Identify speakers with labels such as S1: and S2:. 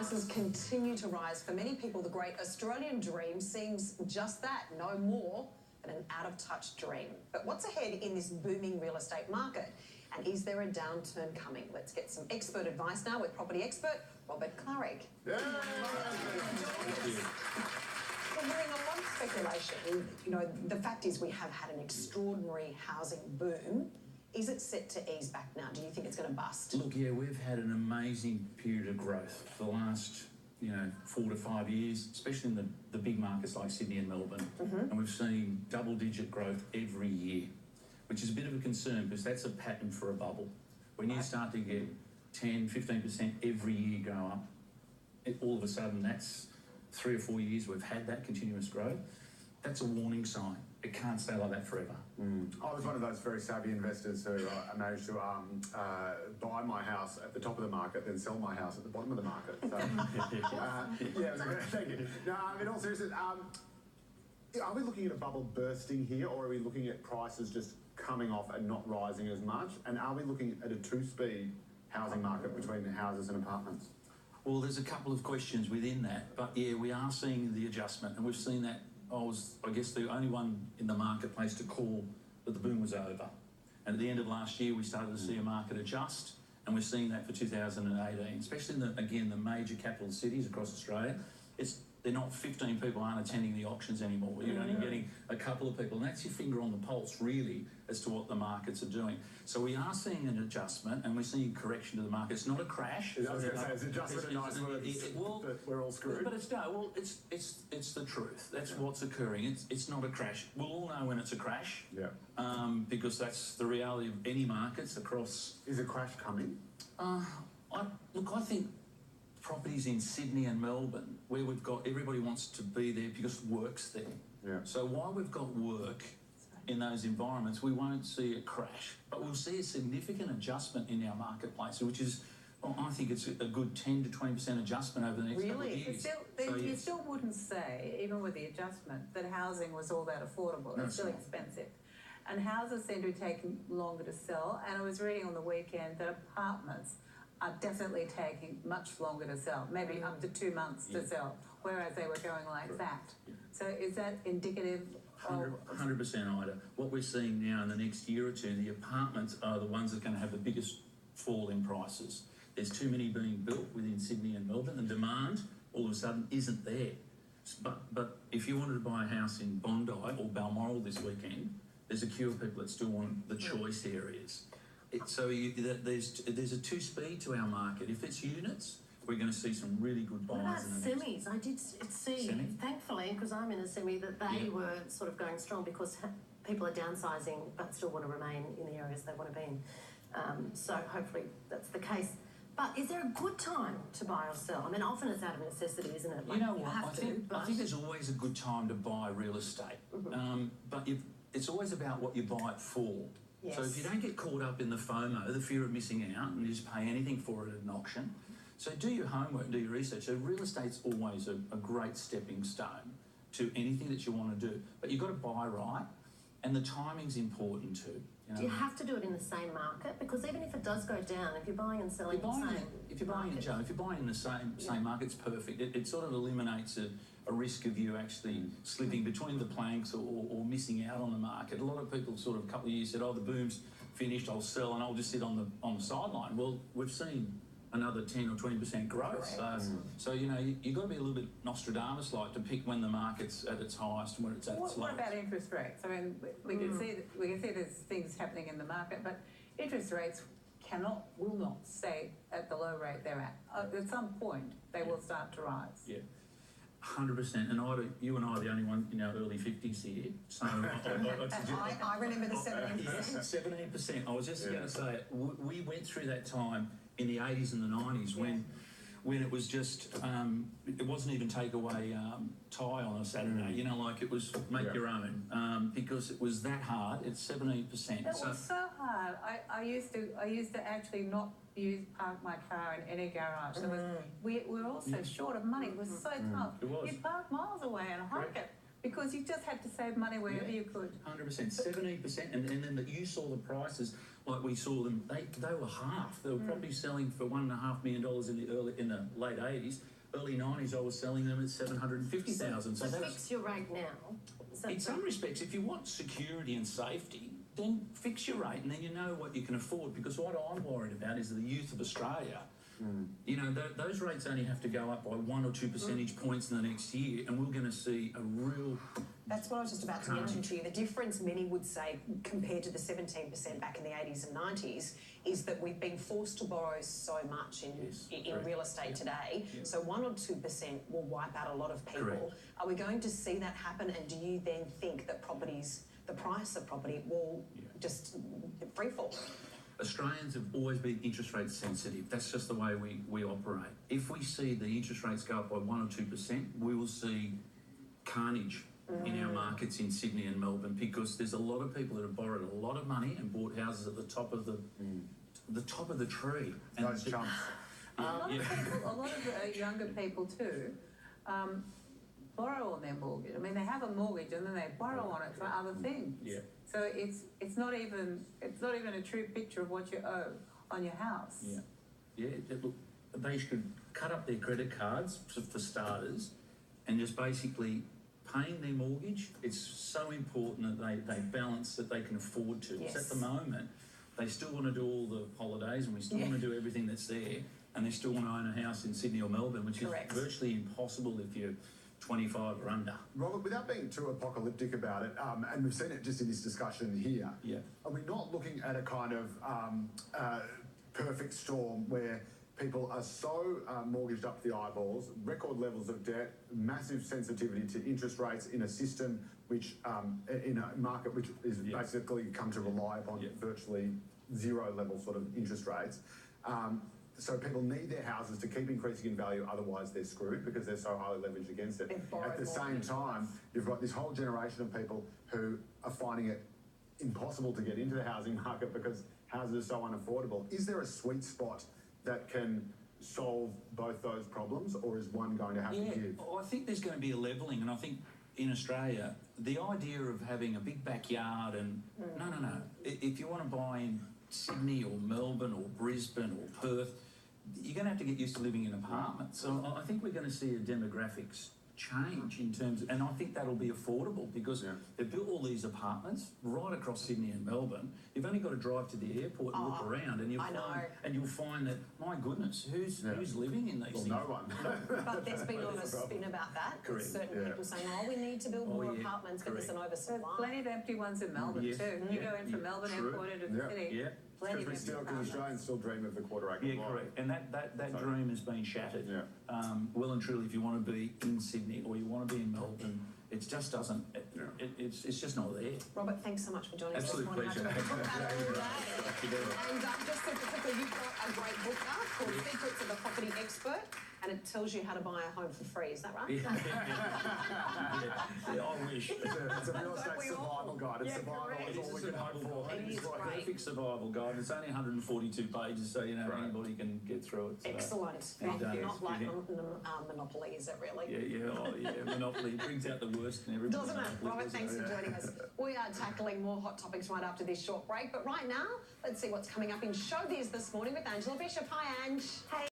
S1: Prices continue to rise. For many people, the great Australian dream seems just that, no more than an out-of-touch dream. But what's ahead in this booming real estate market? And is there a downturn coming? Let's get some expert advice now with property expert Robert Klaric.
S2: Yeah.
S1: Well, we're in a lot of speculation. You know, the fact is we have had an extraordinary housing boom. Is it set to ease back now? Do you think it's going to bust?
S3: Look, yeah, we've had an amazing period of growth for the last, 4 to 5 years, especially in the big markets like Sydney and Melbourne. And we've seen double-digit growth every year, which is a bit of a concern because that's a pattern for a bubble. When you start to get 10, 15% every year go up, all of a sudden that's 3 or 4 years we've had that continuous growth. That's a warning sign. It can't stay like that forever.
S2: I was one of those very savvy investors who managed to buy my house at the top of the market, then sell my house at the bottom of the market. So, yeah, it was a great, thank you. No, in all seriousness, are we looking at a bubble bursting here, or are we looking at prices just coming off and not rising as much? And are we looking at a two-speed housing market between the houses and apartments?
S3: Well, there's a couple of questions within that, but yeah, we are seeing the adjustment, and we've seen that. I was, I guess, the only one in the marketplace to call that the boom was over. And at the end of last year, we started to see a market adjust, and we're seeing that for 2018, especially in the major capital cities across Australia. They're not 15 people aren't attending the auctions anymore. You're only getting a couple of people, and that's your finger on the pulse, really, as to what the markets are doing. So we are seeing an adjustment, and we're seeing correction to the market. It's not a crash.
S2: I was going to say, it's adjustment a nice word, but we're all screwed.
S3: But it's the truth. That's what's occurring. It's not a crash. We'll all know when it's a crash.
S2: Yeah.
S3: Because that's the reality of any markets across.
S2: Is a crash coming?
S3: I think properties in Sydney and Melbourne, where we've got everybody wants to be there because work's there.
S2: Yeah.
S3: So while we've got work in those environments, we won't see a crash, but we'll see a significant adjustment in our marketplace, which is, well, I think it's a good 10 to 20% adjustment over the next couple of years.
S4: You still wouldn't say, even with the adjustment, that housing was all that affordable.
S3: No,
S4: it's still expensive. And houses seem to be taking longer to sell. And I was reading on the weekend that apartments are definitely taking much longer to sell, maybe up to 2 months to sell, whereas they were going like that. So is that indicative of...
S3: 100%, Ida. What we're seeing now in the next year or two, the apartments are the ones that are going to have the biggest fall in prices. There's too many being built within Sydney and Melbourne, and demand all of a sudden isn't there. But if you wanted to buy a house in Bondi or Balmoral this weekend, there's a queue of people that still want the choice areas. There's a two-speed to our market. If it's units, we're going to see some really good buys.
S5: What about semis? I did see, thankfully, because I'm in a semi, that they were sort of going strong because people are downsizing but still want to remain in the areas they want to be in. So hopefully that's the case. But is there a good time to buy or sell? I mean, often it's out of necessity, isn't it? Like,
S3: you know what? I think there's always a good time to buy real estate. But it's always about what you buy it for.
S5: Yes.
S3: So if you don't get caught up in the FOMO, the fear of missing out, and you just pay anything for it at an auction, so do your homework, do your research. So real estate's always a great stepping stone to anything that you want to do. But you've got to buy right, and the timing's important too.
S5: Do you have to do it in the same market? Because even if it does go down, if you're buying and selling
S3: if you're buying in the same market, it's perfect. It sort of eliminates a risk of you actually slipping between the planks or missing out on the market. A lot of people sort of a couple of years said, oh, the boom's finished, I'll sell and I'll just sit on the sideline. Well, we've seen another 10 or 20% growth. So you've got to be a little bit Nostradamus-like to pick when the market's at its highest and when it's at its lowest.
S4: What about interest rates? I mean, we can see there's things happening in the market, but interest rates will not stay at the low rate they're at. At some point, they will start to rise.
S3: Yeah. 100%, and you and I are the only one in our early 50s here. So
S1: I remember the 17%.
S3: 17%. I was just going to say, we went through that time in the 80s and the 90s when it was just, it wasn't even take away tie on a Saturday, like it was make your own, because it was that hard. It's 17%.
S4: It was so hard. I used to actually not park my car in any garage. We were also short of money. It was so tough.
S3: It was.
S4: You'd park miles away and hike it because you just had to save money wherever you could.
S3: 100%, 17%, and then you saw the prices like we saw them. They were half. They were probably selling for $1.5 million in the late 80s. early 90s, I was selling them at 750,000.
S5: So
S3: that's,
S5: fix your rate now. Is that
S3: in some respects, if you want security and safety, then fix your rate and then you know what you can afford. Because what I'm worried about is the youth of Australia. You know, those rates only have to go up by 1 or 2 percentage points in the next year, and we're going to see a real...
S1: That's what I was just about to mention to you. The difference, many would say, compared to the 17% back in the 80s and 90s, is that we've been forced to borrow so much in real estate today. Yeah. So 1 or 2% will wipe out a lot of people.
S3: Correct.
S1: Are we going to see that happen? And do you then think that the price of property will just free fall?
S3: Australians have always been interest rate sensitive. That's just the way we operate. If we see the interest rates go up by 1 or 2%, we will see carnage in our markets in Sydney and Melbourne, because there's a lot of people that have borrowed a lot of money and bought houses at the top of the top of the tree.
S2: And those chumps.
S4: A lot of the younger people too borrow on their mortgage. I mean, they have a mortgage and then they borrow on it for other things.
S3: Yeah.
S4: So it's not even a true picture of what you owe on your house.
S3: Yeah. Look, they should cut up their credit cards for starters, and just basically paying their mortgage. It's so important that they balance that they can afford to.
S1: Yes.
S3: Because at the moment, they still want to do all the holidays and we still want to do everything that's there, and they still want to own a house in Sydney or Melbourne, which is virtually impossible if you're 25 or under.
S2: Robert, without being too apocalyptic about it, and we've seen it just in this discussion here, are we not looking at a kind of perfect storm where people are so mortgaged up to the eyeballs, record levels of debt, massive sensitivity to interest rates in a system which, in a market which is basically come to rely upon virtually zero level sort of interest rates. So people need their houses to keep increasing in value, otherwise they're screwed because they're so highly leveraged against it. At the same time, you've got this whole generation of people who are finding it impossible to get into the housing market because houses are so unaffordable. Is there a sweet spot that can solve both those problems, or is one going to have to give?
S3: I think there's going to be a levelling, and I think in Australia, the idea of having a big backyard and... No. If you want to buy in Sydney or Melbourne or Brisbane or Perth, you're going to have to get used to living in apartments. So I think we're going to see a demographics change in terms of, and I think that'll be affordable because they've built all these apartments right across Sydney and Melbourne. You've only got to drive to the airport and look around, and you'll find that, my goodness, who's living in these things?
S2: No one.
S1: But there's been a lot of spin about that.
S3: Correct.
S1: Certain people saying, we need to build more apartments, but there's an oversupply.
S4: There's plenty of empty ones in Melbourne too. You go in from Melbourne airport into the city.
S2: Because Australians still dream of the quarter acre block.
S3: Correct. And that dream has been shattered. Well and truly, if you want to be in Sydney or you want to be in Melbourne, it just doesn't. It's just not there.
S1: Robert, thanks so much for joining us this
S3: Absolute
S1: morning.
S3: pleasure.
S1: And just super quickly, you've got a great book out called Secrets of the Property Expert, and it tells you how to buy a home for free. Is that right?
S3: I wish.
S2: It's a real estate survival guide. It's survival is all we can hope for.
S1: It is great.
S3: Perfect survival guide. It's only 142 pages, so anybody can get through it. So.
S1: Excellent. Not like Monopoly, is it really?
S3: Monopoly brings out the worst in everybody.
S1: Doesn't it? Robert, thanks for joining us. We are tackling more hot topics right after this short break, but right now, let's see what's coming up in showbiz this morning with Angela Bishop. Hi, Ange.
S5: Hey.